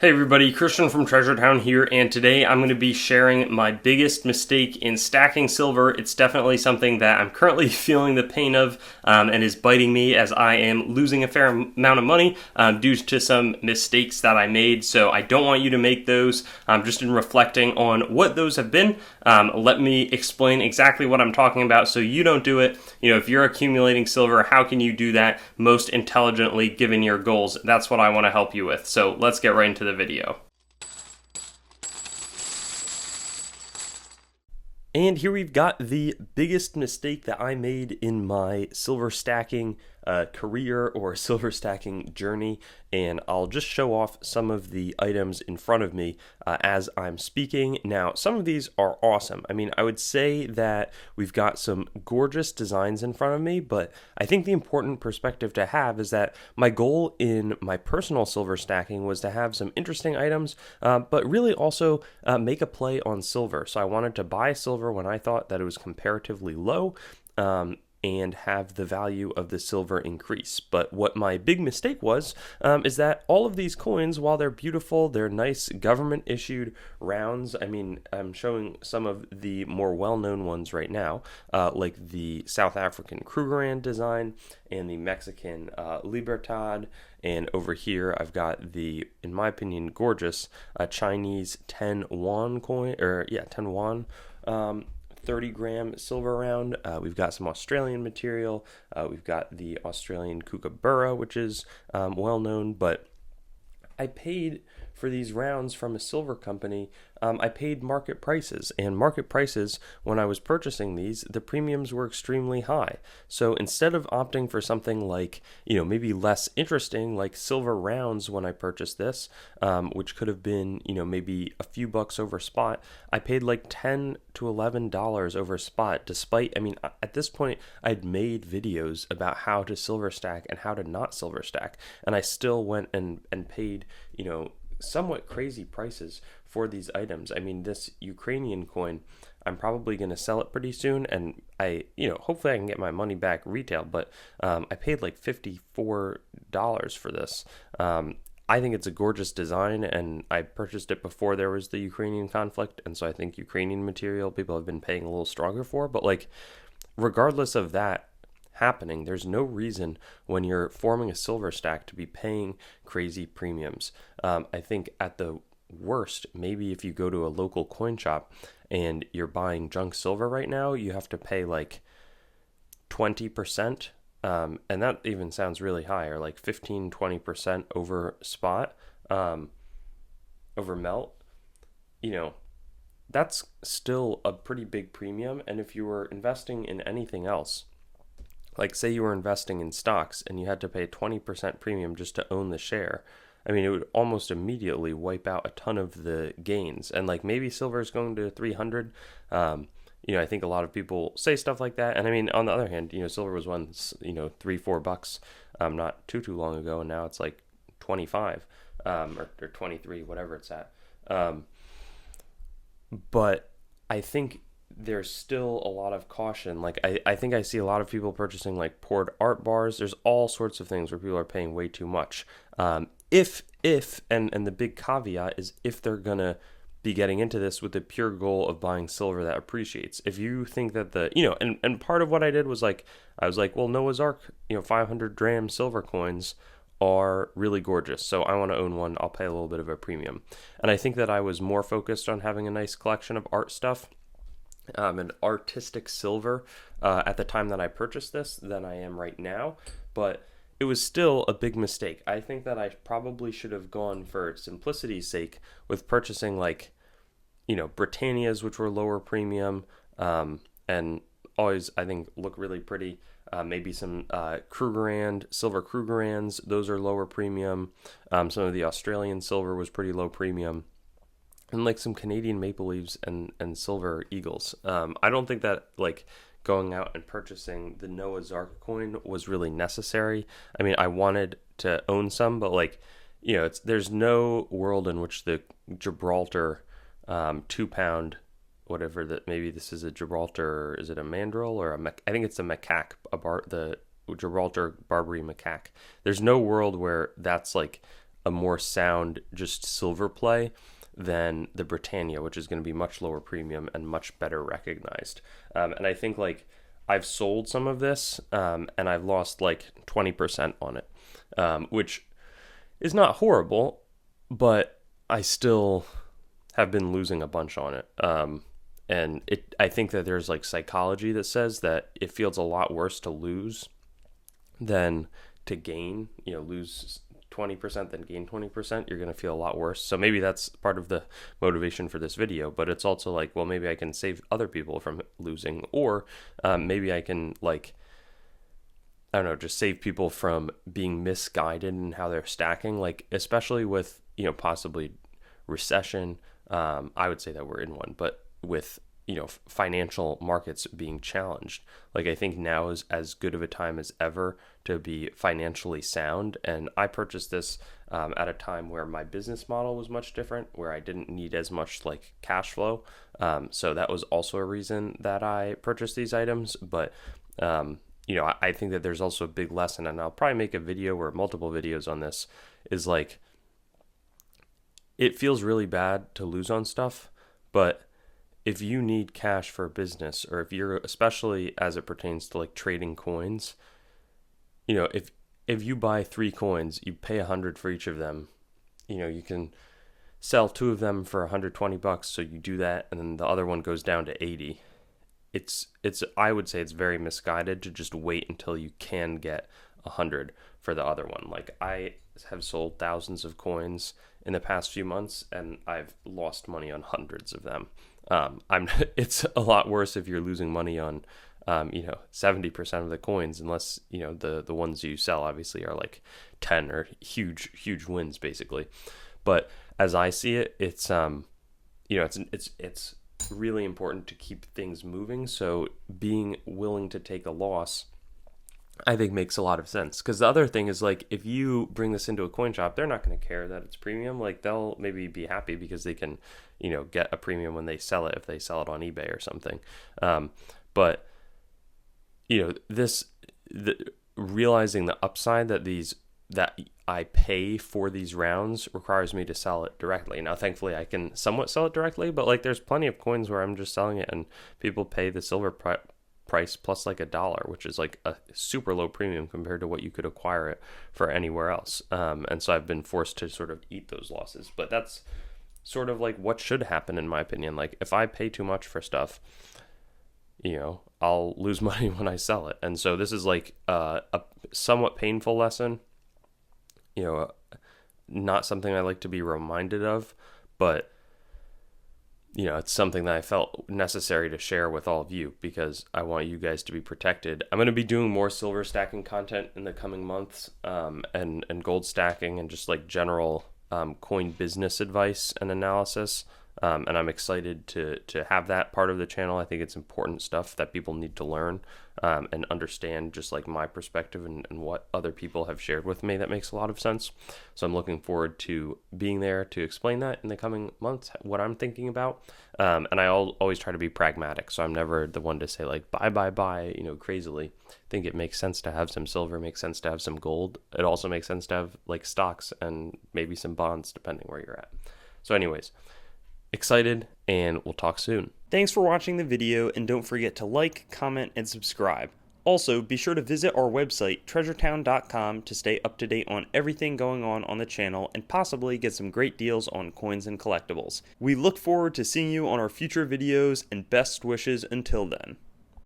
Hey everybody, Christian from Treasure Town here, and today I'm going to be sharing my biggest mistake in stacking silver. It's definitely something that I'm currently feeling the pain of and is biting me as I am losing a fair amount of money due to some mistakes that I made. So I don't want you to make those. Just in reflecting on what those have been, let me explain exactly what I'm talking about so you don't do it. If you're accumulating silver, how can you do that most intelligently given your goals? That's what I want to help you with. So let's get right into the video. And here we've got the biggest mistake that I made in my silver stacking career or silver stacking journey, and I'll just show off some of the items in front of me as I'm speaking. Now, some of these are awesome. I mean, I would say that we've got some gorgeous designs in front of me, but I think the important perspective to have is that my goal in my personal silver stacking was to have some interesting items, but really also make a play on silver. So I wanted to buy silver when I thought that it was comparatively low, and have the value of the silver increase. But what my big mistake was is that all of these coins, while they're beautiful, they're nice government issued rounds. I mean, I'm showing some of the more well-known ones right now, like the South African Krugerrand design and the Mexican Libertad. And over here, I've got the, in my opinion, gorgeous Chinese 10 yuan coin, 10 yuan 30-gram silver round. We've got some Australian material. We've got the Australian Kookaburra, which is well known, but I paid for these rounds from a silver company. I paid market prices, and market prices, when I was purchasing these, the premiums were extremely high. So instead of opting for something like, maybe less interesting, like silver rounds when I purchased this, which could have been, maybe a few bucks over spot, I paid like $10 to $11 over spot, despite, at this point, I'd made videos about how to silver stack and how to not silver stack, and I still went and paid, somewhat crazy prices for these items. I mean, this Ukrainian coin, I'm probably going to sell it pretty soon, and hopefully I can get my money back retail, but I paid like $54 for this. I think it's a gorgeous design, and I purchased it before there was the Ukrainian conflict, and so I think Ukrainian material people have been paying a little stronger for, but like, regardless of that happening, there's no reason when you're forming a silver stack to be paying crazy premiums. I think at the worst, maybe if you go to a local coin shop and you're buying junk silver right now, you have to pay like 20%, and that even sounds really high, or like 15-20% over spot, over melt. That's still a pretty big premium. And if you were investing in anything else, like say you were investing in stocks and you had to pay a 20% premium just to own the share, it would almost immediately wipe out a ton of the gains. And like maybe silver is going to 300. I think a lot of people say stuff like that. And on the other hand, silver was once, $3-4, not too long ago. And now it's like 25, or 23, whatever it's at. But I think there's still a lot of caution. Like I think I see a lot of people purchasing like poured art bars. There's all sorts of things where people are paying way too much. If and the big caveat is if they're gonna be getting into this with the pure goal of buying silver that appreciates. If you think that and part of what I did was like, I was like, well, Noah's Ark, 500-gram silver coins are really gorgeous, so I want to own one. I'll pay a little bit of a premium. And I think that I was more focused on having a nice collection of art stuff, and artistic silver at the time that I purchased this than I am right now, but it was still a big mistake. I think that I probably should have gone, for simplicity's sake, with purchasing like, Britannias, which were lower premium, and always, I think, look really pretty. Maybe some Krugerrand, silver Krugerrands, those are lower premium. Some of the Australian silver was pretty low premium. And like some Canadian maple leaves and silver eagles. I don't think that like going out and purchasing the Noah's Ark coin was really necessary. I wanted to own some, but like, there's no world in which the Gibraltar 2-pound, whatever that, maybe this is a Gibraltar, is it a mandrill or I think it's a macaque, the Gibraltar Barbary macaque. There's no world where that's like a more sound just silver play than the Britannia, which is going to be much lower premium and much better recognized. And I think like I've sold some of this, and I've lost like 20% on it, which is not horrible, but I still have been losing a bunch on it. And I think that there's like psychology that says that it feels a lot worse to lose than to gain. Lose 20% than gain 20%. You're going to feel a lot worse. So maybe that's part of the motivation for this video, but it's also like, well, maybe I can save other people from losing, or maybe I can like, I don't know, just save people from being misguided in how they're stacking, like especially with, possibly recession. I would say that we're in one, but with financial markets being challenged, like I think now is as good of a time as ever to be financially sound. And I purchased this at a time where my business model was much different, where I didn't need as much like cash flow. So that was also a reason that I purchased these items. But I think that there's also a big lesson, and I'll probably make a video or multiple videos on this, is like, it feels really bad to lose on stuff, but if you need cash for a business, or if you're, especially as it pertains to like trading coins, if you buy 3 coins, you pay $100 for each of them. You can sell 2 of them for $120, so you do that, and then the other one goes down to 80. It's I would say it's very misguided to just wait until you can get 100 for the other one. Like, I have sold thousands of coins in the past few months, and I've lost money on hundreds of them. It's a lot worse if you're losing money on 70% of the coins, unless the ones you sell obviously are like 10 or huge wins basically. But as I see it, it's it's really important to keep things moving. So being willing to take a loss, I think, makes a lot of sense. Because the other thing is, like, if you bring this into a coin shop, they're not going to care that it's premium. Like, they'll maybe be happy because they can, get a premium when they sell it, if they sell it on eBay or something. But realizing the upside that I pay for these rounds requires me to sell it directly. Now, thankfully, I can somewhat sell it directly, but like, there's plenty of coins where I'm just selling it and people pay the silver price plus like $1, which is like a super low premium compared to what you could acquire it for anywhere else. And so I've been forced to sort of eat those losses. But that's sort of like what should happen, in my opinion. Like, if I pay too much for stuff, I'll lose money when I sell it. And so this is like a somewhat painful lesson. Not something I like to be reminded of, but it's something that I felt necessary to share with all of you, because I want you guys to be protected. I'm going to be doing more silver stacking content in the coming months, and gold stacking, and just like general coin business advice and analysis. And I'm excited to have that part of the channel. I think it's important stuff that people need to learn and understand, just like my perspective and what other people have shared with me. That makes a lot of sense. So I'm looking forward to being there to explain that in the coming months, what I'm thinking about. And I always try to be pragmatic. So I'm never the one to say like, buy, crazily. I think it makes sense to have some silver, makes sense to have some gold. It also makes sense to have like stocks and maybe some bonds, depending where you're at. So anyways, excited, and we'll talk soon. Thanks for watching the video, and don't forget to like, comment, and subscribe. Also, be sure to visit our website, treasuretown.com, to stay up to date on everything going on the channel, and possibly get some great deals on coins and collectibles. We look forward to seeing you on our future videos, and best wishes until then.